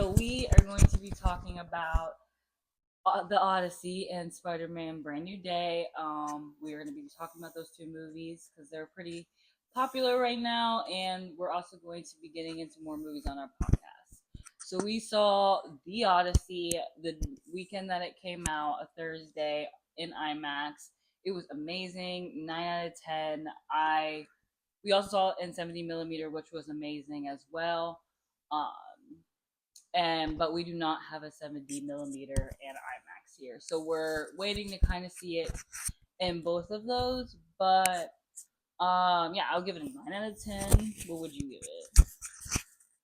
So we are going to be talking about the Odyssey and Spider-Man Brand New Day. We're going to be talking about those two movies because they're pretty popular right now, and we're also going to be getting into more movies on our podcast. So we saw the Odyssey the weekend that it came out, a Thursday in IMAX. It was amazing, 9 out of 10. I We also saw it in 70 millimeter, which was amazing as well. Um, and but we do not have a 70 millimeter and IMAX here, so we're waiting to kind of see it in both of those. But yeah, I'll give it a 9 out of 10. What would you give it?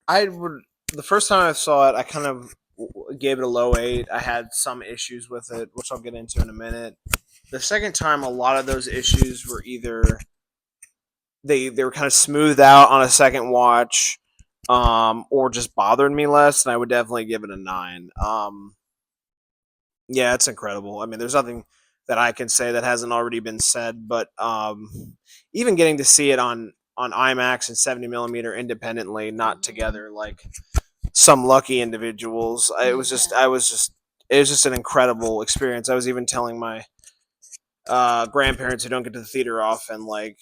I would. The first time I saw it, I kind of gave it a low 8. I had some issues with it, which I'll get into in a minute. The second time, a lot of those issues were either they were kind of smoothed out on a second watch, or just bothered me less, and I would definitely give it a 9. Yeah, it's incredible. I mean, there's nothing that I can say that hasn't already been said, but even getting to see it on IMAX and 70 millimeter independently, not Mm-hmm. together, like some lucky individuals. It was just an incredible experience. I was even telling my grandparents who don't get to the theater often, like,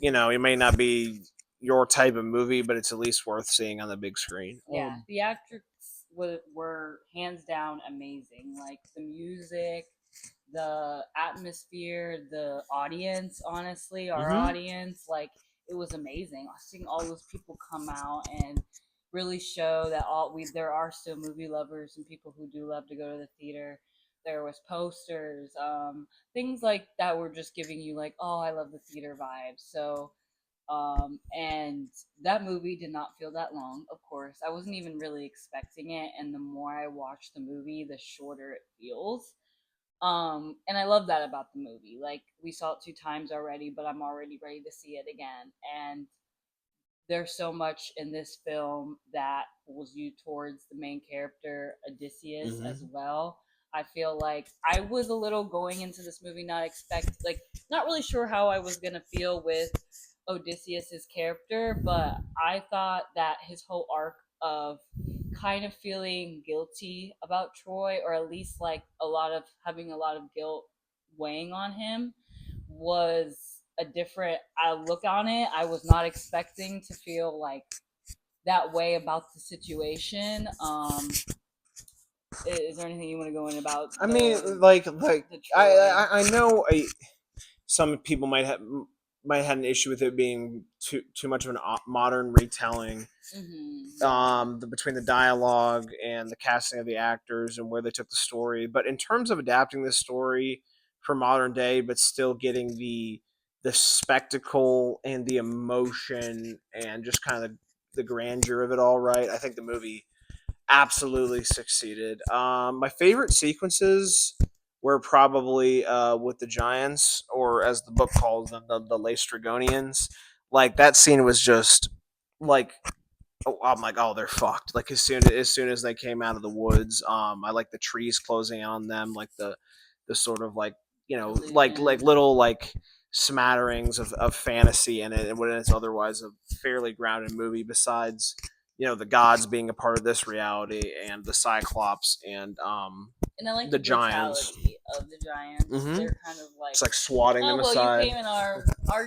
Mm-hmm. it may not be your type of movie, but it's at least worth seeing on the big screen. Yeah, theatrics were hands down amazing. Like the music, the atmosphere, the audience, honestly, our Mm-hmm. audience, like it was amazing. Seeing all those people come out and really show that all we there are still movie lovers and people who do love to go to the theater. There was posters, things like that were just giving you like, oh, I love the theater vibe. So and that movie did not feel that long, of course. I wasn't even really expecting it, and the more I watch the movie, the shorter it feels. And I love that about the movie. Like we saw it 2 times already, but I'm already ready to see it again. And there's so much in this film that pulls you towards the main character Odysseus as Mm-hmm. well. I feel like I was a little going into this movie not really sure how I was gonna feel with Odysseus's character, but I thought that his whole arc of kind of feeling guilty about Troy, or at least like a lot of having a lot of guilt weighing on him, was a different look on it. I was not expecting to feel like that way about the situation. Is there anything you want to go in about I mean, the like Troy? I know some people might have an issue with it being too much of an modern retelling, Yeah. between the dialogue and the casting of the actors and where they took the story. But in terms of adapting the story for modern day, but still getting the spectacle and the emotion and just kind of the grandeur of it all right, I think the movie absolutely succeeded. My favorite sequences were probably with the Giants, or as the book calls them, the Laestrygonians. Like that scene was just like, oh, I'm like, oh, they're fucked. Like as soon as they came out of the woods, I like the trees closing on them, like the sort of like, like Illusion. little like smatterings of fantasy in it, and when it's otherwise a fairly grounded movie. Besides, the gods being a part of this reality, and the Cyclops, and And I like the the Giants. brutality of the Giants. Mm-hmm. They're kind of like, It's like swatting oh them well, you aside. came in our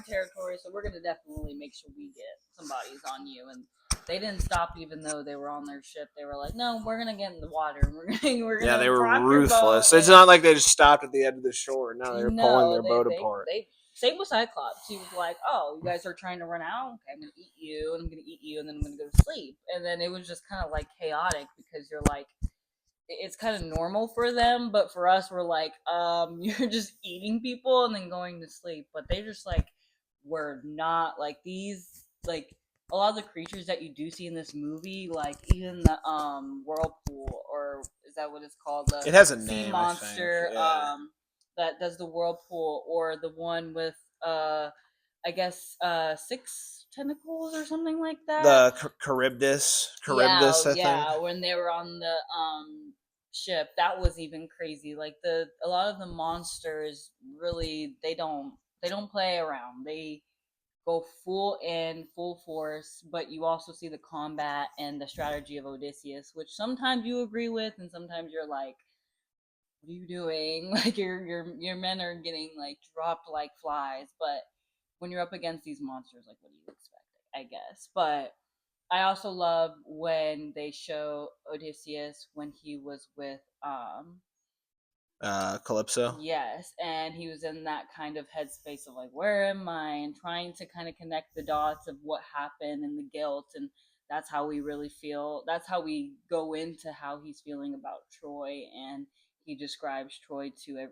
territory, so we're gonna definitely make sure we get some bodies on you. And they didn't stop, even though they were on their ship. They were like, no, we're gonna get in the water. And we're Yeah, gonna they were rock your boat. ruthless. It's And not like they just stopped at the end of the shore. No, they were pulling no, their boat apart. they same with Cyclops. He was like, "Oh, you guys are trying to run out. Okay, I'm gonna eat you, and I'm gonna eat you, and then I'm gonna go to sleep." And then it was just kind of like chaotic because you're like, it's kind of normal for them, but for us, we're like, you're just eating people and then going to sleep. But they just like were not like these like a lot of the creatures that you do see in this movie, like even the whirlpool, or is that what it's called, the It has a sea name, I think. monster Yeah. that does the whirlpool, or the one with I guess 6 tentacles or something like that. The Yeah, Charybdis, I think. yeah, when they were on the ship, that was even crazy. Like the a lot of the monsters really they don't play around. go full in, full force, but you also see the combat and the strategy of Odysseus, which sometimes you agree with, and sometimes you're like, "What are you doing?" Like your men are getting like dropped like flies. But when you're up against these monsters, like, what do you expect? I guess. But I also love when they show Odysseus when he was with Calypso. yes, and he was in that kind of headspace of like, where am I? And trying to kind of connect the dots of what happened and the guilt. And that's how we really feel. That's how we go into how he's feeling about Troy. And he describes Troy to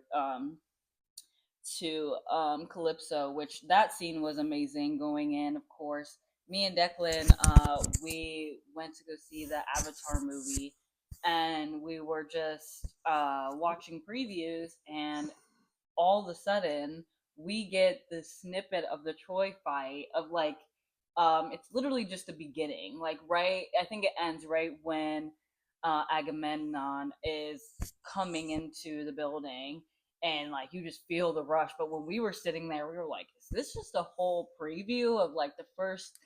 Calypso, which that scene was amazing going in, of course. Me and Declan, we went to go see the Avatar movie, and we were just watching previews, and all of a sudden we get this snippet of the Troy fight of like it's literally just the beginning. Like right I think it ends right when Agamemnon is coming into the building and like you just feel the rush. But when we were sitting there, we were like, is this just a whole preview of like the first,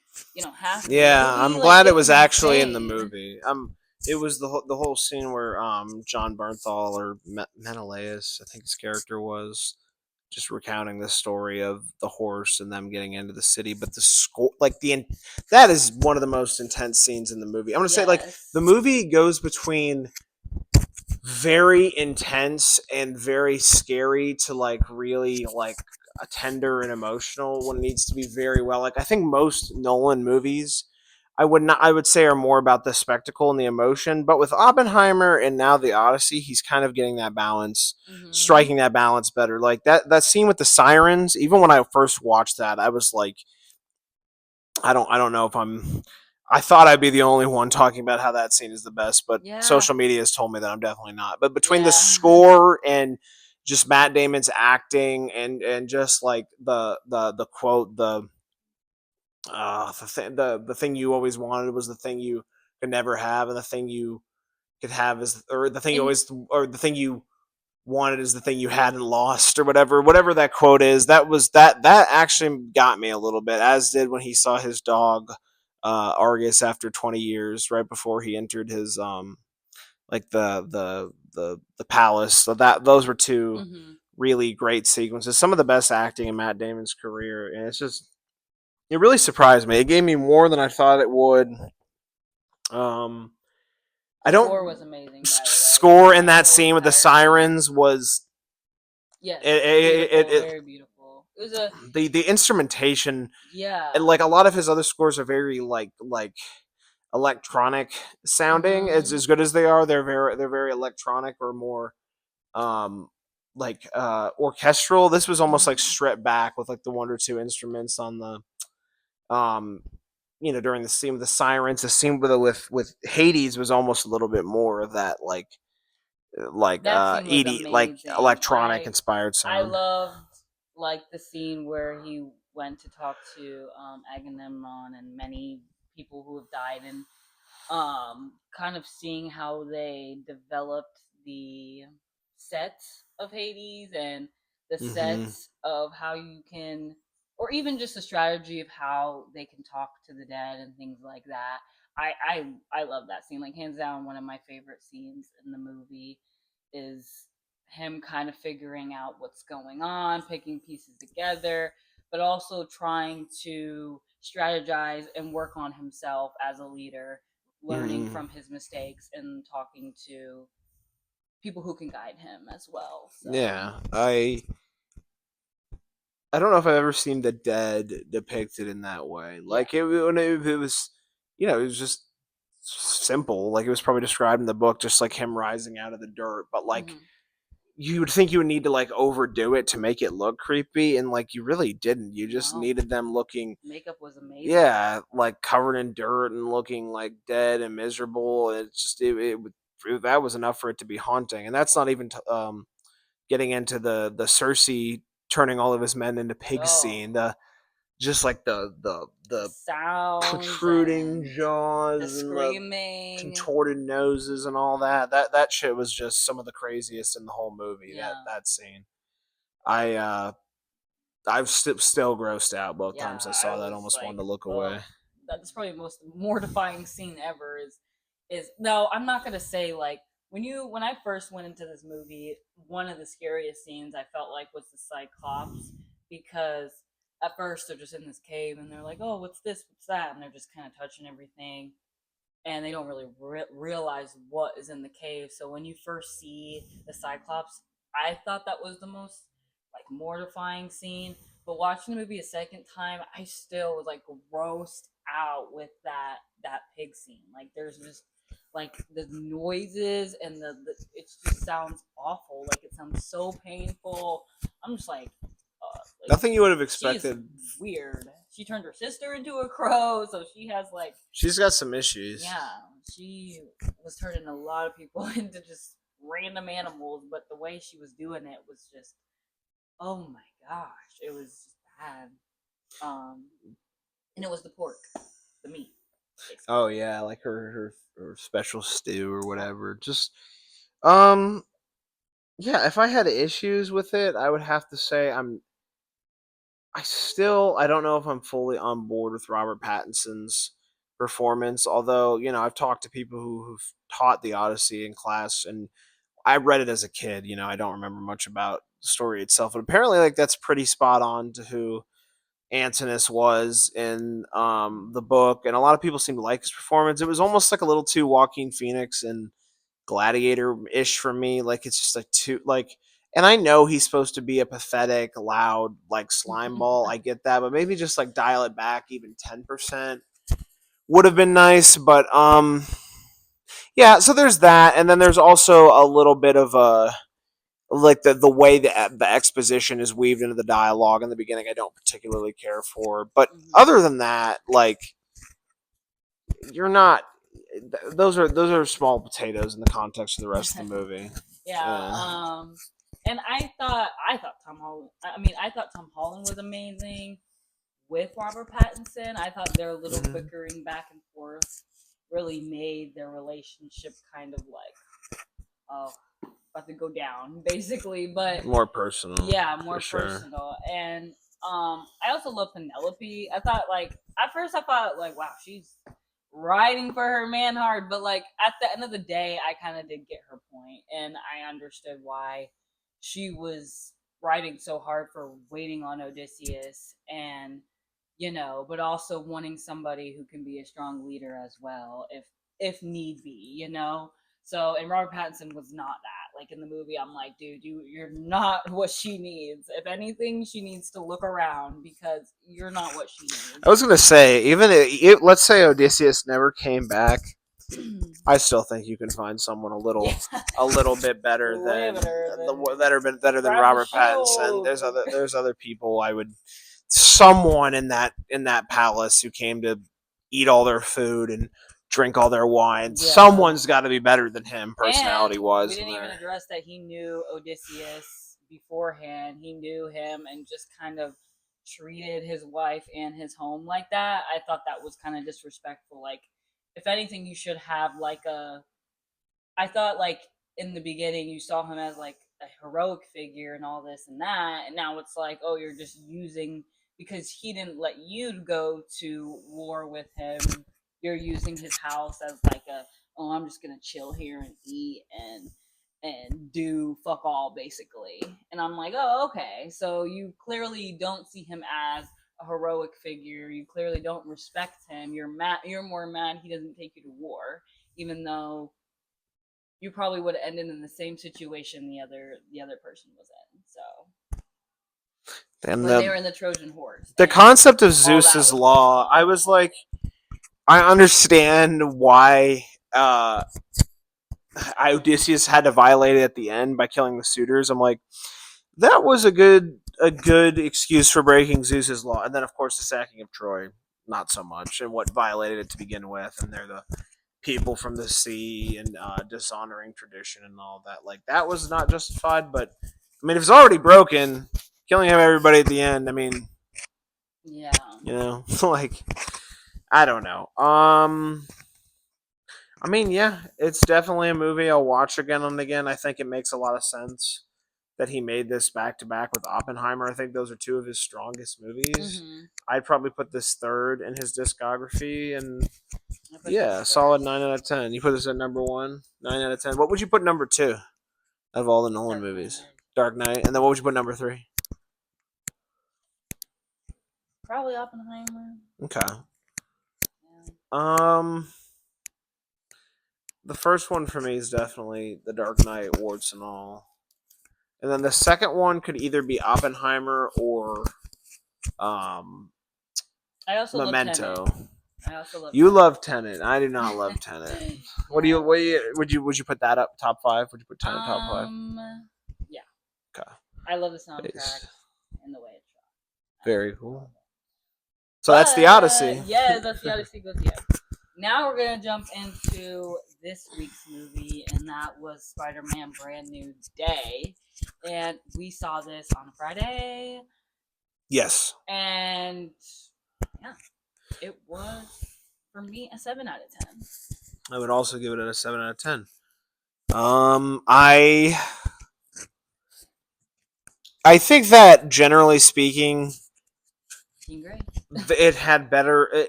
half of the Yeah, movie? I'm Like glad it it's was actually in the insane. movie. It was the whole scene where John Bernthal or Menelaus, I think his character was, just recounting the story of the horse and them getting into the city. But the score, like that is one of the most intense scenes in the movie. I'm gonna say like the Yes. movie goes between very intense and very scary to like really like a tender and emotional when it needs to be very well. Like I think most Nolan movies I would say are more about the spectacle and the emotion, but with Oppenheimer and now the Odyssey, he's kind of getting that balance, Mm-hmm. striking that balance better. Like that scene with the sirens, even when I first watched that, I was like, I don't know if I thought I'd be the only one talking about how that scene is the best, but Yeah. social media has told me that I'm definitely not. But between the Yeah. score and just Matt Damon's acting and just like the quote the thing you always wanted was the thing you could never have, and the thing you could have is or the thing you And always or the thing you wanted is the thing you hadn't lost or whatever that quote is. That actually got me a little bit, as did when he saw his dog Argus after 20 years right before he entered his like the palace. So that those were two mhm. really great sequences, some of the best acting in Matt Damon's career. And it's just it really surprised me. It gave me more than I thought it would. um I Score don't was amazing, by the way, in score in that that whole scene with the entire scene. sirens was Yes, beautiful, it very beautiful. It was a the instrumentation, and yeah. like a lot of his other scores are very like electronic sounding. It's Mhm. as good as they are. They're very electronic or more like orchestral. This was almost like Mhm. stripped back with like the one or two instruments on the um during the scene with the sirens. The scene with Hades was almost a little bit more of that That scene was ED like amazing. electronic I inspired I sound. loved like the scene where he went to talk to Agamemnon and many people who have died, and kind of seeing how they developed the sets of Hades and the Mm-hmm. sets of how you can, or even just the strategy of how they can talk to the dead and things like that. I love that scene. Like hands down, one of my favorite scenes in the movie is him kind of figuring out what's going on, picking pieces together, but also trying to strategize and work on himself as a leader, learning Mm-hmm. from his mistakes and talking to people who can guide him as well. So, Yeah, I don't know if I've ever seen the dead depicted in that way. yeah. Like it was, it was just simple. Like it was probably described in the book, just like him rising out of the dirt. But like Hmm. you would think you would need to like overdo it to make it look creepy, and like you really didn't. You just No, needed them looking, makeup was amazing. yeah, like covered in dirt and looking like dead and miserable. It's just that was enough for it to be haunting, and that's not even getting into the Cersei turning all of his men into pigs Oh, scene. The just like the the sounds protruding and the jaws and the screaming. contorted noses and all that. That shit was just some of the craziest in the whole movie. Yeah. That scene. I I've still grossed out both Yeah, times I I saw that. was Almost like, wanted to look oh, away. that's probably the most mortifying scene ever. Is no, I'm not gonna say like when I first went into this movie, one of the scariest scenes I felt like was the Cyclops because at first they're just in this cave and they're like, oh, what's this, what's that, and they're just kind of touching everything and they don't really realize what is in the cave. So when you first see the Cyclops, I thought that was the most like mortifying scene. But watching the movie a second time, I still was like grossed out with that pig scene. Like there's just like the noises and it just sounds awful. Like it sounds so painful. I'm just like Nothing you would have she's expected. weird. She turned her sister into a crow, so she has like She's got some issues. yeah, she was turning a lot of people into just random animals, but the way she was doing it was just, oh my gosh, it was just bad. Um, and it was the pork, the meat, basically. Oh yeah, like her special stew or Yeah. whatever. Just um yeah, if I had issues with it, I would have to say I don't know if I'm fully on board with Robert Pattinson's performance. Although I've talked to people who've taught the Odyssey in class, and I read it as a kid. I don't remember much about the story itself, but apparently, like that's pretty spot on to who Antinous was in the book, and a lot of people seem to like his performance. It was almost like a little too Joaquin Phoenix and Gladiator ish for me. Like it's just like too like. And I know he's supposed to be a pathetic, loud, like slime ball. I get that, but maybe just like dial it back even 10% would have been nice. But yeah. So there's that, and then there's also a little bit of a like the way the exposition is weaved into the dialogue in the beginning. I don't particularly care for, but Mm-hmm. other than that, like you're not. Those are small potatoes in the context of the rest of the movie. Yeah. Yeah. And I thought Tom Holland. I mean, I thought Tom Holland was amazing with Robert Pattinson. I thought their little Mhm. bickering back and forth really made their relationship kind of like, oh, about to go down, basically. But More personal, yeah, for more sure. personal. And I also love Penelope. I thought like at first I thought like, wow, she's riding for her man hard, but like at the end of the day, I kind of did get her point, and I understood why she was riding so hard for waiting on Odysseus, and but also wanting somebody who can be a strong leader as well, if need be. So, and Robert Pattinson was not that. Like in the movie, I'm like, dude, you're not what she needs. If anything, she needs to look around because you're not what she I was gonna say, even let's say Odysseus never came back, needs. I still think you can find someone Yeah, a little bit better way than better the than better than grab the Robert Pattinson. shield. There's other people I would someone in that palace who came to eat all their food and drink all their wine. Yeah. Someone's got to be better than him, personality And we wise. In didn't even there, address that he knew Odysseus beforehand. He knew him and just kind of treated his wife and his home like that. I thought that was kind of disrespectful. Like, if anything, you should have like a I thought like in the beginning you saw him as like a heroic figure and all this and that, and now it's like, oh, you're just using because he didn't let you go to war with him. You're using his house as like a, oh, I'm just gonna chill here and eat and do fuck all basically. And I'm like, oh, okay. So you clearly don't see him as a heroic figure. You clearly don't respect him. You're mad. You're more mad he doesn't take you to war, even though you probably would have ended in the same situation the other person was in. So and when they were in the Trojan horse the and concept of all that Zeus's was going law, I on. was like, I understand why Odysseus had to violate it at the end by killing the suitors. I'm like, that was a good excuse for breaking Zeus's law. And then of course the sacking of Troy, not so much, and what violated it to begin with. And they're the people from the sea and dishonoring tradition and all that. Like that was not justified. But I mean, if it's already broken, killing everybody at the end. I mean, Yeah. like I don't know. I mean, yeah, it's definitely a movie I'll watch again and again. I think it makes a lot of sense. that he made this back to back with Oppenheimer. I think those are two of his strongest movies. Mm-hmm. I'd probably put this third in his discography, and I put yeah, this solid first. 9 out of 10. You put this at number one, 9 out of 10. What would you put number two out of all the Nolan Dark movies? Knight. Dark Knight, and then what would you put number three? Probably Oppenheimer. Okay. Yeah. The first one for me is definitely The Dark Knight, warts and all. And then the second one could either be Oppenheimer or um, I also love Tenet. Memento. I also love You Tenet. love Tenet. I do not love Tenet. What do Yeah. you? What do you? Would you put that up top five? Would you put Tenet top five? Yeah. Okay. I love the soundtrack Nice. and the way it's shot. Very cool. So that's the Odyssey. But yeah, that's the Odyssey goes. Yeah. Now we're gonna jump into this week's movie, and that was Spider-Man: Brand New Day, and we saw this on Friday, Yes. and yeah, it was for me a 7 out of 10. I would also give it a 7 out of 10. I think that generally speaking, Jean Grey. it had better.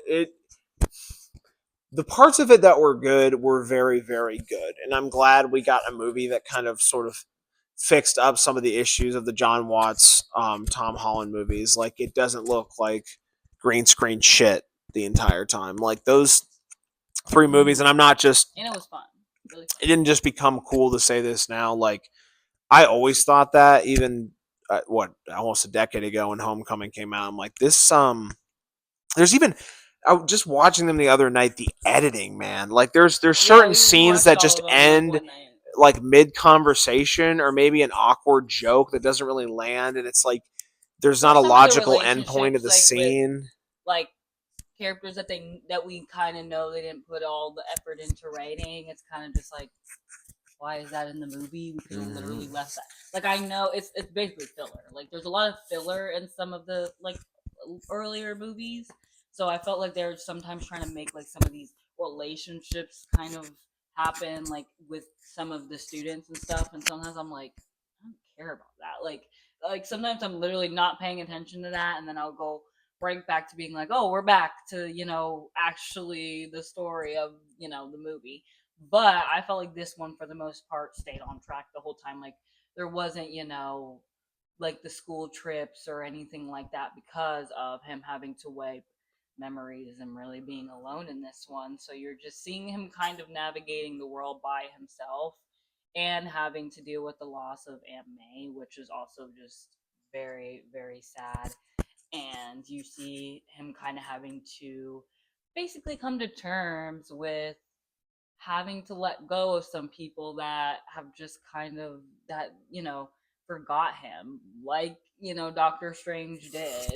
The parts of it that were good were very, very good, and I'm glad we got a movie that kind of sort of fixed up some of the issues of the John Watts, Tom Holland movies. Like it doesn't look like green screen shit the entire time. Like those three movies, and I'm not just. And it was fun. Really fun. It didn't just become cool to say this now. Like I always thought that, even almost a decade ago when Homecoming came out. I'm like this. There's even. I was just watching them the other night. The editing, man. Like there's certain we scenes watched that all just of them, end one night. like mid conversation or maybe an awkward joke that doesn't really land, and it's like there's not a Some of the logical endpoint of the relationships, like with scene. like characters that we kind of know they didn't put all the effort into writing. It's kind of just like, why is that in the movie? We could have literally left that. Like I know it's basically filler. Like there's a lot of filler in some of the like earlier movies. So I felt like they were sometimes trying to make like some of these relationships kind of happen, like with some of the students and stuff. And sometimes I'm like, I don't care about that. Like sometimes I'm literally not paying attention to that, and then I'll go right back to being like, oh, we're back to actually the story of the movie. But I felt like this one, for the most part, stayed on track the whole time. Like there wasn't, like the school trips or anything like that because of him having to wipe memories and really being alone in this one. So you're just seeing him kind of navigating the world by himself and having to deal with the loss of Aunt May, which is also just very, very sad. And you see him kind of having to basically come to terms with having to let go of some people that have just kind of that forgot him, like Doctor Strange did.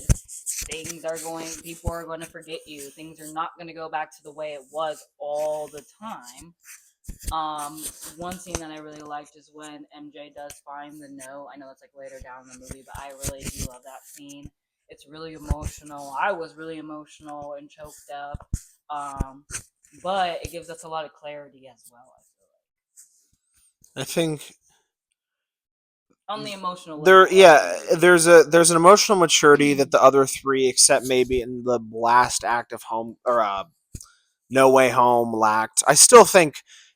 People are going to forget you. Things are not going to go back to the way it was all the time. One scene that I really liked is when MJ does find the note. I know it's like later down in the movie, but I really do love that scene. It's really emotional. I was really emotional and choked up. But it gives us a lot of clarity as well, I feel I think like. On the emotional level there, of the yeah, movie. there's an emotional maturity that the other three, except maybe in the last act of Home or No Way Home, lacked. I still think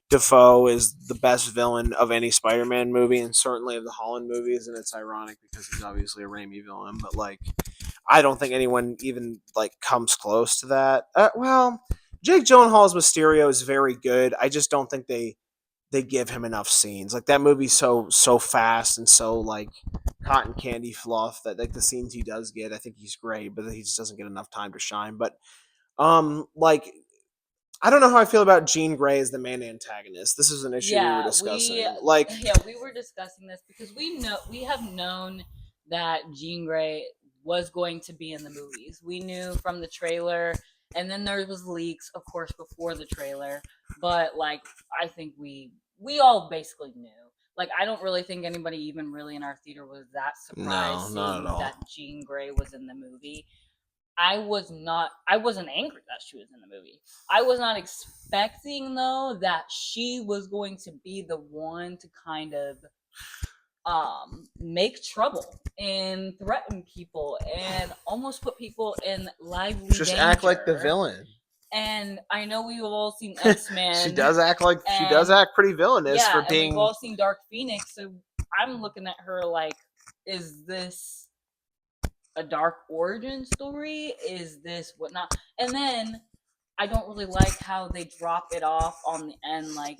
Defoe is the best villain of any Spider-Man movie, and certainly of the Holland movies. And it's ironic because he's obviously a Raimi villain, but like, I don't think anyone even like comes close to that. Well, Jake Gyllenhaal's Mysterio is very good. I just don't think they give him enough scenes. Like that movie's so fast and so like cotton candy fluff that like the scenes he does get, I think he's great, but he just doesn't get enough time to shine. But like I don't know how I feel about Jean Grey as the main antagonist. This is an issue we were Yeah, discussing. Like, we were discussing this because we have known that Jean Grey was going to be in the movies. We knew from the trailer, and then there was leaks, of course, before the trailer. But like, I think we all basically knew. Like, I don't really think anybody even really in our theater was that no, surprised not seeing at all. that Jean Grey was in the movie. I wasn't angry that she was in the movie. I was not expecting though that she was going to be the one to kind of make trouble and threaten people and almost put people in lively Just act like the danger. villain. And I know we've all seen X-Men, She does and act pretty villainous yeah, for and we've being. all seen Dark Phoenix, so I'm looking at her like, is this a dark origin story? Is this whatnot? And then I don't really like how they drop it off on the end, like,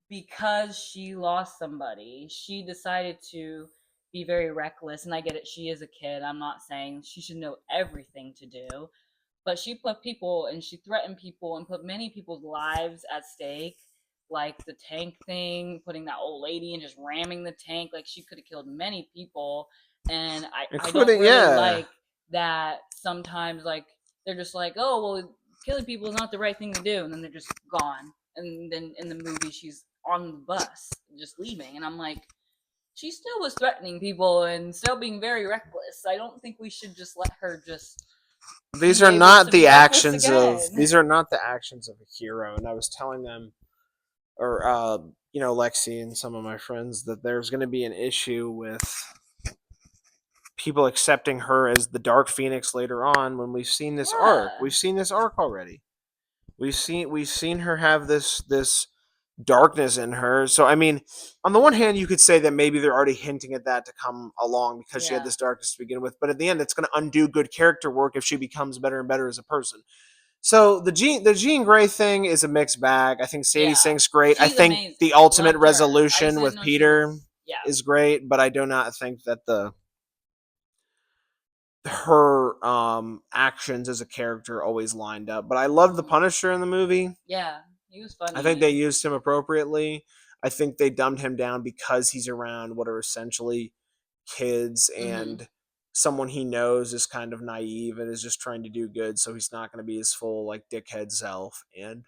because she lost somebody, she decided to be very reckless. And I get it, she is a kid. I'm not saying she should know everything to do, but she put people and she threatened people and put many people's lives at stake. Like the tank thing, putting that old lady and just ramming the tank. Like she could have killed many people. And I don't Including, really yeah. like that sometimes, like, they're just like, oh, well, killing people is not the right thing to do. And then they're just gone. And then in the movie, she's on the bus, just leaving. And I'm like, she still was threatening people and still being very reckless. I don't think we should just let her just These be are able not to be the reckless actions of again. these are not the actions of a hero. And I was telling them, or Lexi and some of my friends, that there's going to be an issue with people accepting her as the Dark Phoenix later on when we've seen this arc. Yeah. We've seen this arc already. We've seen her have this darkness in her. So I mean, on the one hand, you could say that maybe they're already hinting at that to come along because she had Yeah. this darkness to begin with. But at the end, it's going to undo good character work if she becomes better and better as a person. So the Jean Grey thing is a mixed bag. I think Sadie Yeah. Sink's great. I She's think amazing. the ultimate Loved her. I resolution didn't with know she Peter was. Yeah. is great, but I do not think that the her actions as a character always lined up. But I loved the Mm-hmm. Punisher in the movie. Yeah. He was I think they funny. used him appropriately. I think they dumbed him down because he's around what are essentially kids, Mm-hmm. and someone he knows is kind of naive and is just trying to do good, so he's not going to be his full like dickhead self. And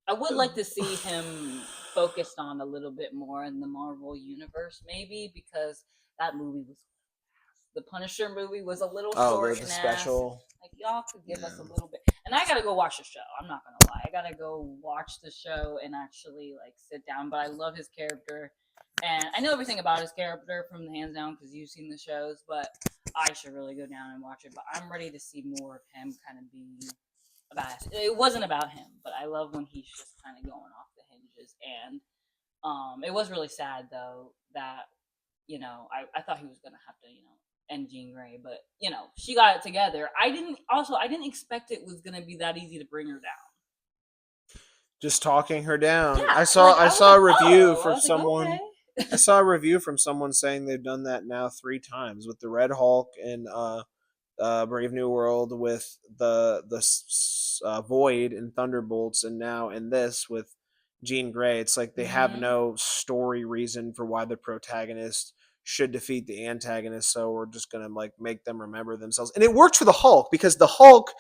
I would like to see him focused on a little bit more in the Marvel universe, maybe, because that movie was, the Punisher movie was a little oh, short the and ass. special. Like, y'all could give us Yeah. a little bit. And I gotta go watch the show. I'm not gonna lie. I gotta go watch the show and actually like sit down. But I love his character, and I know everything about his character from the hands down because you've seen the shows. But I should really go down and watch it. But I'm ready to see more of him kind of be about it. It wasn't about him, but I love when he's just kind of going off the hinges. And it was really sad though that, I thought he was gonna have to, end Jean Grey, but she got it together. I didn't expect it was gonna be that easy to bring her down. Just talking her down. I Yeah, saw like I I was saw like, a review oh, I for was like, someone. I okay. saw a review from someone saying they've done that now 3 times with the Red Hulk and Brave New World, with the Void and Thunderbolts, and now in this with Jean Grey. It's like they have Mhm. no story reason for why the protagonist should defeat the antagonist, so we're just gonna like make them remember themselves. And it worked for the Hulk because the Hulk,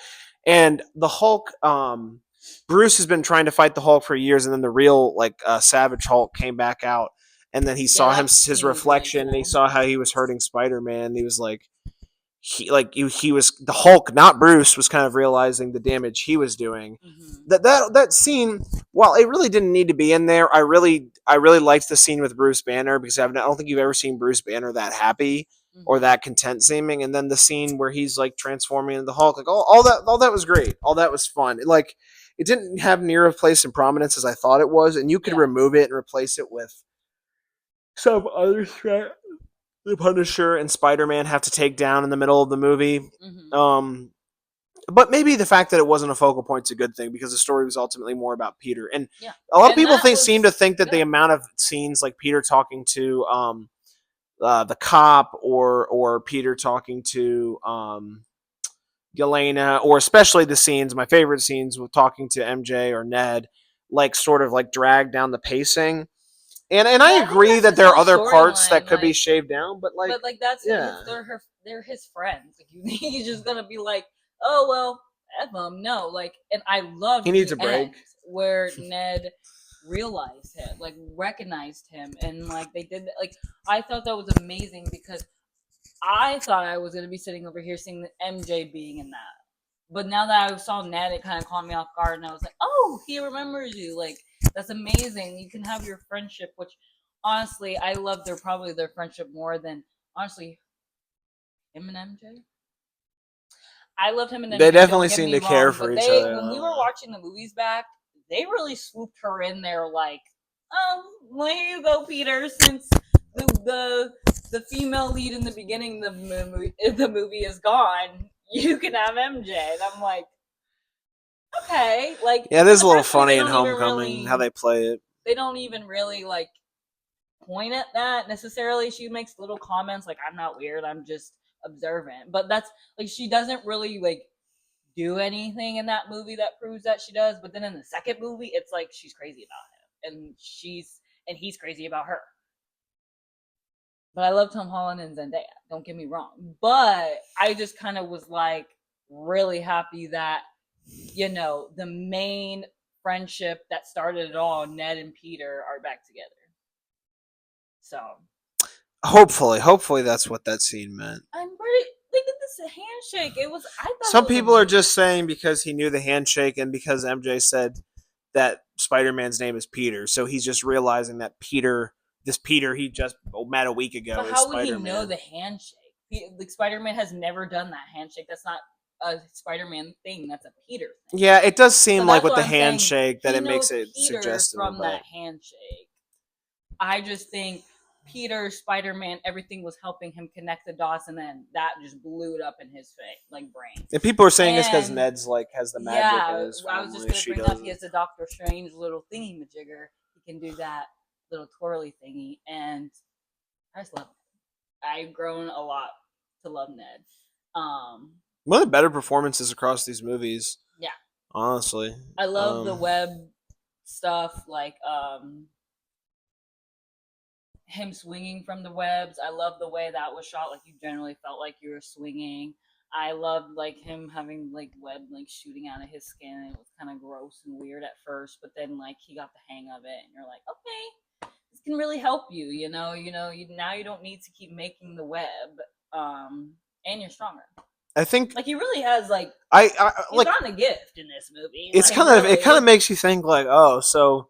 Bruce has been trying to fight the Hulk for years, and then the real like Savage Hulk came back out, and then he Yeah, saw that his scene was really reflection, and he cool. saw how he was hurting Spider-Man, and he was like, he was the Hulk, not Bruce, was kind of realizing the damage he was doing. Mhm. That scene, while it really didn't need to be in there, I really liked the scene with Bruce Banner because I don't think you've ever seen Bruce Banner that happy or Mhm. that content seeming. And then the scene where he's like transforming into the Hulk, like all that was great, all that was fun. It didn't have near a place in prominence as I thought it was, and you could Yeah. remove it and replace it with some other threat the Punisher and Spider-Man have to take down in the middle of the movie. Mhm. Um, but maybe the fact that it wasn't a focal point is a good thing because the story was ultimately more about Peter. And Yeah. a lot of And people that seem to was think that the good. amount of scenes like Peter talking to the cop, or Peter talking to Yelena, or especially the scenes, my favorite scenes with talking to MJ or Ned, like sort of like drag down the pacing. And I Yeah, I think agree that's that his there are whole other parts that storyline. could be Like, shaved down, but like, but like that's yeah, they're his friends. Like, you think he's just gonna be like, oh well, f them. No, like, and I he loved needs the a break. end where Ned realized him, like recognized him, and like they did that. Like, I thought that was amazing because I thought I was gonna be sitting over here seeing the MJ being in that. But now that I saw Ned, it kind of caught me off guard, and I was like, "Oh, he remembers you! Like, that's amazing. You can have your friendship, which honestly, I love their friendship more than honestly him and MJ. I loved him and They MJ. Don't definitely get seem me to care wrong, for but each they other, when we were though. watching the movies back, they really swooped her in there like, well, here you go, Peter. Since the female lead in the beginning of the movie is gone, you can have MJ. And I'm like, okay, like Yeah, it because is a little apparently funny in Homecoming how they play it. they don't even really like point at that necessarily. She makes little comments like, I'm not weird, I'm just observant. But that's like she doesn't really like do anything in that movie that proves that she does. But then in the second movie, it's like she's crazy about him, and he's crazy about her. But I love Tom Holland and Zendaya. Don't get me wrong. But I just kind of was like really happy that the main friendship that started it all, Ned and Peter, are back together. So Hopefully that's what that scene meant. I'm pretty. Look at this handshake. It was. I thought it Some was people are amazing. just saying because he knew the handshake and because MJ said that Spider-Man's name is Peter, so he's just realizing that this Peter he just met a week But ago is how would he know Spider-Man. the handshake? Like Spider-Man has never done that handshake. That's not a Spider-Man thing. That's a Peter thing. Yeah, it does So seem like that's with what the I'm saying. handshake that He it makes knows it Peter suggestive of from that. that handshake. I just think Peter, Spider-Man, everything was helping him connect the dots, and then that just blew it up in his face, like brain. And people are saying it's because And Ned's like has the magic in yeah, his I was just family. gonna She bring up he doesn't. has a Doctor Strange little thingy majigger. He can do that little twirly thingy, and I just love it. I've grown a lot to love Ned. Um, One of the better performances across these movies, yeah, honestly. I love the web stuff, like him swinging from the webs. I love the way that was shot. Like you generally felt like you were swinging. I loved like him having like web like shooting out of his skin. It was kind of gross and weird at first, but then like he got the hang of it, and you're like, okay, this can really help you. Now you don't need to keep making the web, and you're stronger. I think Like he really has like I he's like gotten a gift in this movie. it's Like it kind of really, makes you think like, oh, so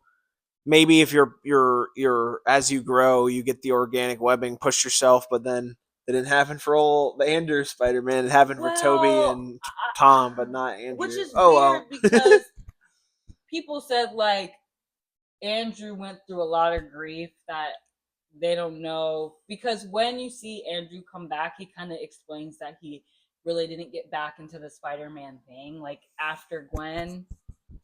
maybe if you're as you grow, you get the organic webbing, push yourself, but then it didn't happen for old Andrew Spider-Man. It happened for Toby well, and Tom, but not which Andrew. is Oh weird well. because people said like Andrew went through a lot of grief that they don't know, because when you see Andrew come back, he kind of explains that he really didn't get back into the Spider-Man thing. Like after Gwen,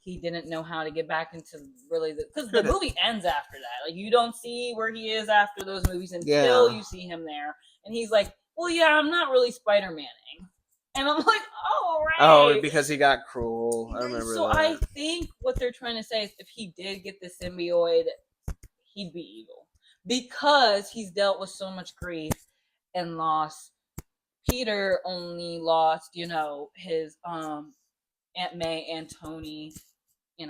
he didn't know how to get back into really because the Good. movie ends after that. Like you don't see where he is after those movies until Yeah. you see him there, and he's like, "Well, yeah, I'm not really Spider-Maning," and I'm like, "Oh, Oh, right." because he got cruel. I remember So I that. think what they're trying to say is if he did get the symbiote, he'd be evil because he's dealt with so much grief and loss. Peter only lost, his Aunt May and Tony,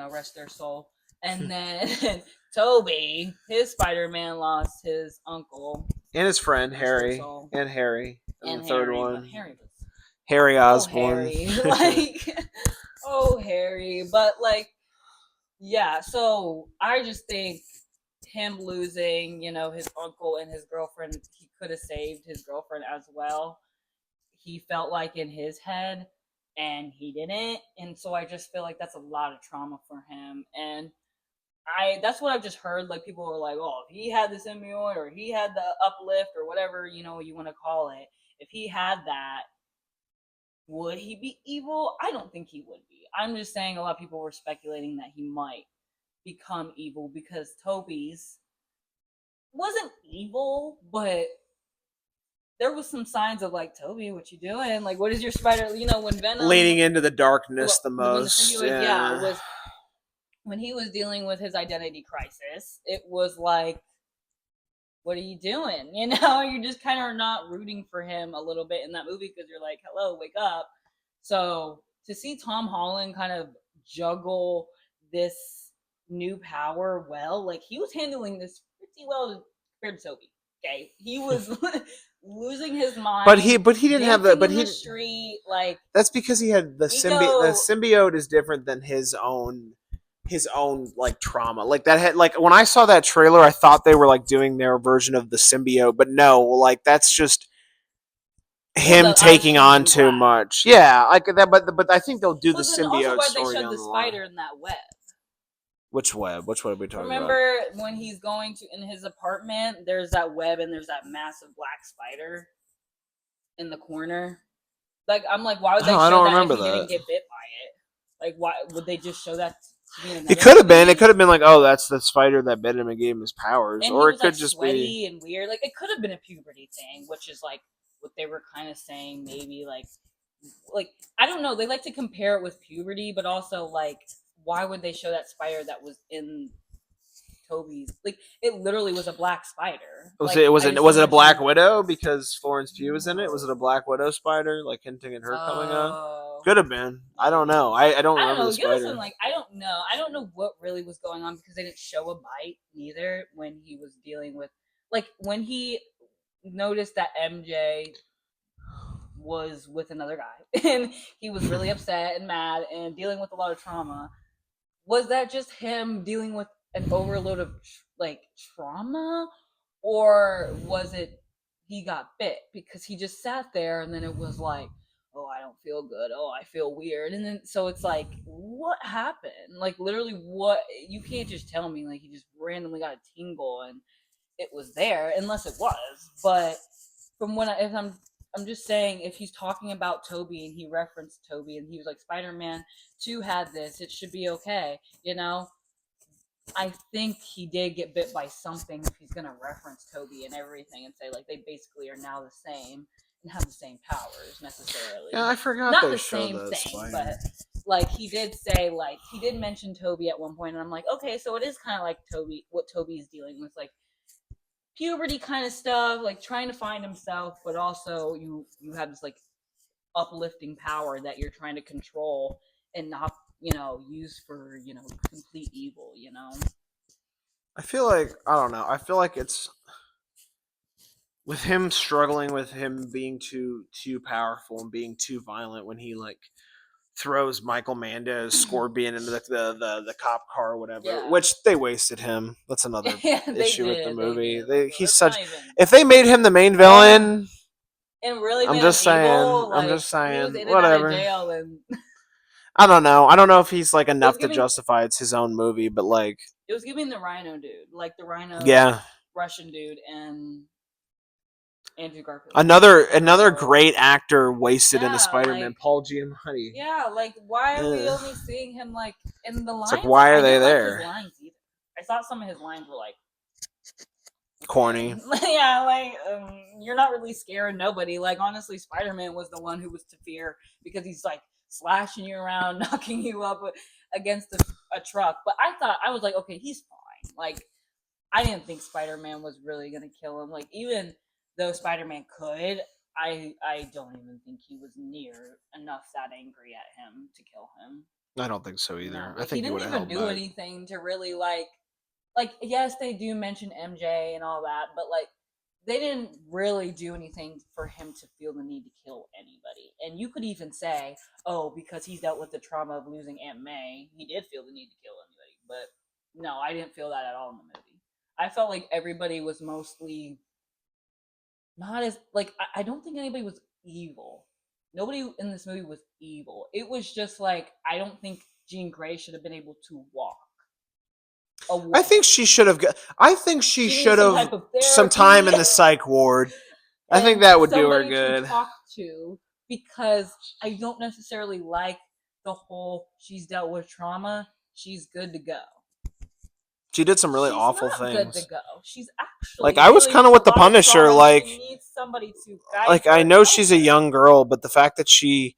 rest their soul. And then Toby, his Spider-Man, lost his uncle, And his friend rest their Harry. soul, And Harry. And and the third Harry. But one. Harry was Harry oh Osborn. Harry, like oh Harry. But like yeah, so I just think him losing, his uncle and his girlfriend, he could have saved his girlfriend as well. He felt like in his head, and he didn't. And so I just feel like that's a lot of trauma for him. And that's what I've just heard. Like people were like, oh, if he had the symbiote or he had the uplift or whatever, you want to call it, if he had that, would he be evil? I don't think he would be. I'm just saying a lot of people were speculating that he might become evil because Toby's wasn't evil, but there was some signs of like, Toby, what you doing? Like, what is your spider? When Venom, Leaning into the darkness the when the most. symbiote, yeah, Yeah. was when he was dealing with his identity crisis. It was like, what are you doing? You just kind of are not rooting for him a little bit in that movie because you're like, hello, wake up. So to see Tom Holland kind of juggle this new power well, like he was handling this pretty well compared to Toby. Okay, he was losing his mind, But he didn't have that. dancing But in the he street. Like that's because he had the we symbiote. The go, symbiote is different than his own his own like trauma. Like that had like when I saw that trailer, I thought they were like doing their version of the symbiote, but no, like that's just Well, him I was taking on thinking too Black. much. Yeah, like that. But I think they'll do the Well, then also symbiote why they story showed down the the line. spider in that web. Which web? Which web are we talking about? Remember when he's going to in his apartment? There's that web and there's that massive black spider in the corner. Like I'm like, why would they Oh, I show don't that if remember he didn't that. get bit by it? Like, why would they just show that to be in It another could have been. It movie? could have been like, oh, that's the spider that bit him and gave him his powers, And he or it was like could just be. sweaty and weird. Like it could have been a puberty thing, which is like what they were kind of saying. Maybe like I don't know. They like to compare it with puberty, but also like why would they show that spider that was in Toby's? Like it literally was a black spider. Was Like it was I it just was don't it a Black understand. Widow because Florence Pugh was in it? Was it a No. Black Widow spider like hinting at her coming on? Oh, Could have been. I don't maybe. know. I don't I don't remember the know. Give us spider. some like I don't know. I don't know what really was going on because they didn't show a bite neither when he was dealing with like when he noticed that MJ was with another guy and he was really upset and mad and dealing with a lot of trauma. Was that just him dealing with an overload of like trauma or was it he got bit because he just sat there and then it was like oh I don't feel good, oh I feel weird, and then so it's like what happened, like literally what, you can't just tell me like he just randomly got a tingle and it was there unless it was. But from when if I'm just saying if he's talking about Toby and he referenced Toby and he was like Spider-Man 2 had this, it should be okay, you know. I think he did get bit by something if he's gonna reference Toby and everything and say like they basically are now the same and have the same powers necessarily. Yeah, I forgot Not they the showed same that thing, spider. but like he did say like he did mention Toby at one point and I'm like, okay, so it is kind of like Toby what Toby's dealing with, like puberty kind of stuff, like trying to find himself, but also you have this like uplifting power that you're trying to control and not use for complete evil. I feel like I don't know. I feel like it's with him struggling with him being too powerful and being too violent when he like throws Michael Manda as Scorpion into the cop car or whatever, Yeah. which they wasted him. That's another Yeah, issue with the they movie. did. Like, He's let's such. not even. If they made him the main Uh, villain, and really I'm made him just saying. evil. I'm Like just he was saying. in and out of Whatever. jail, and I don't know. I don't know if he's like it was enough to giving justify it's his own movie, but like, it was giving the Rhino dude, like the Rhino yeah. Russian dude, and Andrew Garfield. Another So great actor wasted in the yeah, Spider-Man, like Paul Giamatti. yeah, like why are we Ugh. only seeing him like in the It's like, lines? why are I they didn't like his there? lines either. I thought some of his lines were like Corny. okay. Yeah, like you're not really scaring nobody. Like honestly, Spider-Man was the one who was to fear because he's like slashing you around, knocking you up against a truck. But I was like, okay, he's fine. Like I didn't think Spider-Man was really gonna kill him. Like even though Spider-Man could, I don't even think he was near enough that angry at him to kill him. I don't think so No, either. I like he think he didn't would have even held do back. anything to really like yes they do mention MJ and all that, but like they didn't really do anything for him to feel the need to kill anybody. And you could even say, oh, because he dealt with the trauma of losing Aunt May, he did feel the need to kill anybody. But no, I didn't feel that at all in the movie. I felt like everybody was mostly not as like I don't think anybody was evil. Nobody in this movie was evil. It was just like I don't think Jean Grey should have been able to walk I away. think she should have. I think she She needs should some have type of some time therapy in the psych ward. I think and that would do her somebody to good. talk to because I don't necessarily like the whole she's dealt with trauma, she's good to go. She did some really She's awful not good to things. go. She's Like actually I was dealing kind with of a with the lot of Punisher. trauma and she needs somebody to guide Like her I and know help she's a her. young girl, but the fact that she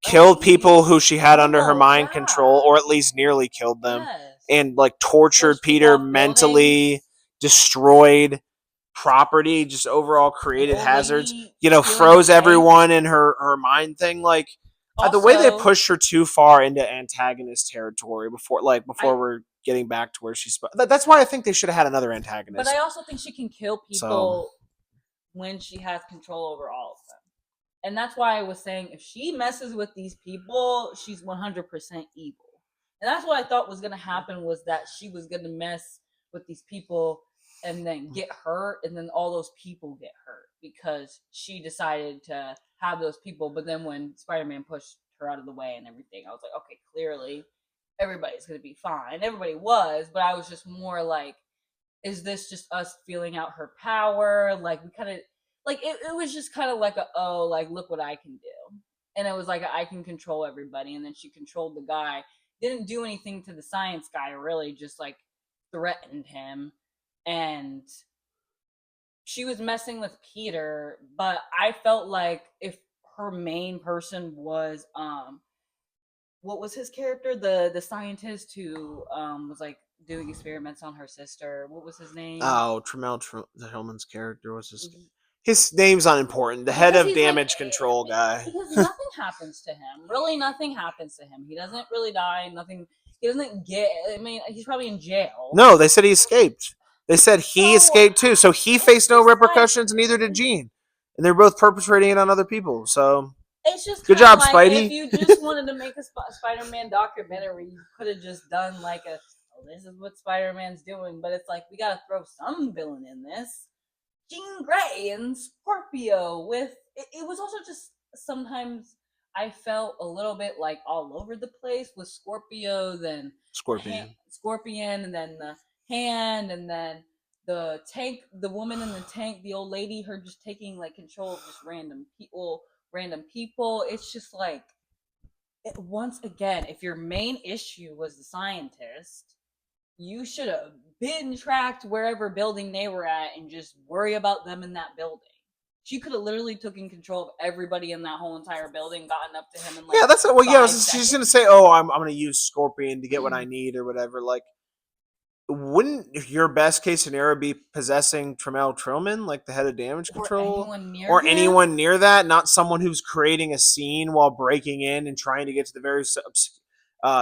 Oh, killed people who she had under her almost, mind control, yeah. or at least nearly killed them, Yes. and like tortured Pushed people Peter off mentally, buildings. destroyed property, just overall An created old hazards. lady stealing a Froze bike. everyone in her mind thing. Like the way they Also, pushed her too far into antagonist territory before I we're getting back to where she's. That's why I think they should have had another but antagonist. I also think she can kill So people when she has control over all of them. And that's why I was saying if she messes with these people, she's 100% evil. And that's what I thought was gonna happen, was that she was gonna mess with these people and then get hurt, and then all those people get hurt because she decided to have those people. But then when Spider-Man pushed her out of the way and everything, I was like, okay, clearly everybody's gonna be fine. Everybody was, but I was just more like, is this just us feeling out her power? Like, we kind of, like, it was just kind of like a, oh, like, look what I can do. And it was like, I can control everybody. And then she controlled the guy, didn't do anything to the science guy, really, just like threatened him. And she was messing with Peter, but I felt like if her main person was what was his character? The scientist who was like doing experiments on her sister. What was his name? Oh, the Hillman's character was his name's unimportant. The head Because of he's like, damage control guy. because nothing happens to him. Really, nothing happens to him. He doesn't really die. Nothing. He doesn't get. I mean, he's probably in jail. No, they said he escaped. They said he So escaped too, so he it's faced no just like, repercussions, and neither did Jean. And they're both perpetrating it on other people. So it's just good kind of job, like, if Spidey. you just wanted to make a Spider-Man documentary, you could have just done like a, oh, this is what Spider-Man's doing. But it's like, we gotta throw some villain in this. Jean Grey and Scorpio with it was also just, sometimes I felt a little bit like all over the place with Scorpio, then Scorpion. Scorpion, and then the hand, and then the tank, the woman in the tank, the old lady, her just taking like control of just random people. It's just like, once again, if your main issue was the scientist, you should have been tracked wherever building they were at and just worry about them in that building. She could have literally taken control of everybody in that whole entire building, gotten up to him in like Yeah, that's well. Yeah, 5 seconds. she's gonna say, "Oh, I'm gonna use Scorpion to get what I Mm. need or whatever." Like, wouldn't your best case scenario be possessing Tremel Trillman, like the head of damage Or control, anyone near or him. anyone near that? Not someone who's creating a scene while breaking in and trying to get to the very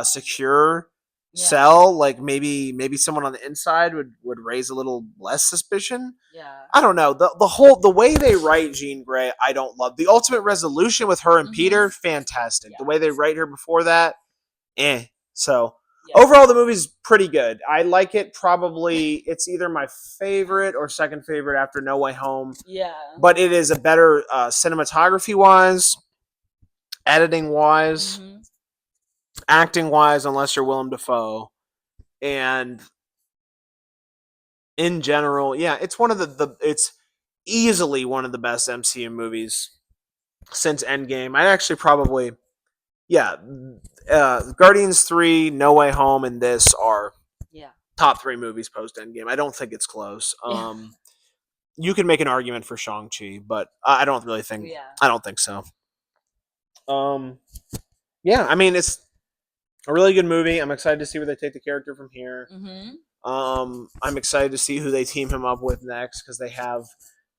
secure Yeah. cell. Like maybe someone on the inside would raise a little less suspicion. Yeah. I don't know. The way they write Jean Grey, I don't love. The ultimate resolution with her and Peter, fantastic. Yeah. The way they write her before that, eh. So Yeah. overall, the movie's pretty good. I like it. Probably it's either my favorite or second favorite after No Way Home. Yeah. But it is a better cinematography wise, editing wise, Mhm. acting wise, unless you're Willem Dafoe, and in general, yeah, it's one of it's easily one of the best MCU movies since Endgame. I actually probably, yeah, Guardians 3, No Way Home, and this are Yeah. top 3 movies post Endgame. I don't think it's close. You can make an argument for Shang-Chi, but I don't really think, Yeah. I don't think so. Um, yeah, I mean, it's a really good movie. I'm excited to see where they take the character from here. Mhm. I'm excited to see who they team him up with next, because they have,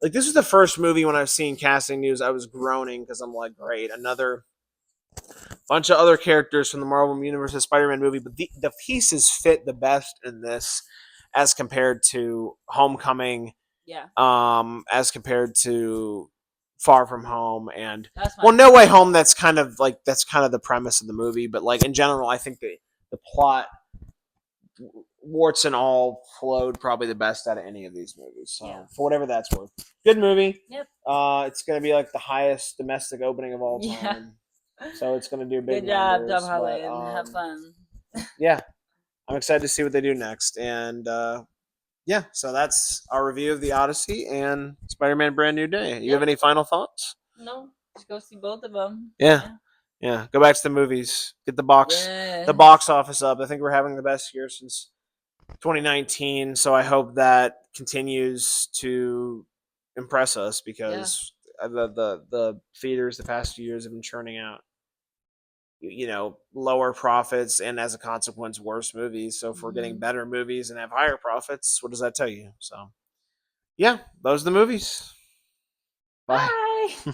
like, this was the first movie when I was seeing casting news I was groaning, because I'm like, great, another bunch of other characters from the Marvel Universe of Spider-Man movie, but the pieces fit the best in this as compared to Homecoming, Yeah. as compared to Far From Home, and That's my well, No Way favorite. Home. That's kind of the premise of the movie, but like in general, I think the plot, warts and all, flowed probably the best out of any of these movies. So Yeah. for whatever that's worth, good movie. Yep. It's gonna be like the highest domestic opening of all Yeah. time. So it's gonna do big Good job, numbers. Tom But Holland. Have fun. yeah, I'm excited to see what they do next. And yeah, so that's our review of the Odyssey and Spider-Man: Brand New Day. You have any final thoughts? No, just go see both of them. Yeah. Yeah, go back to the movies. Get the box Yeah. office up. I think we're having the best year since 2019, so I hope that continues to impress us, because the theaters the past few years have been churning out, lower profits, and as a consequence worse movies. So if we're getting better movies and have higher profits, what does that tell you? So yeah, those are the movies. Bye. Bye.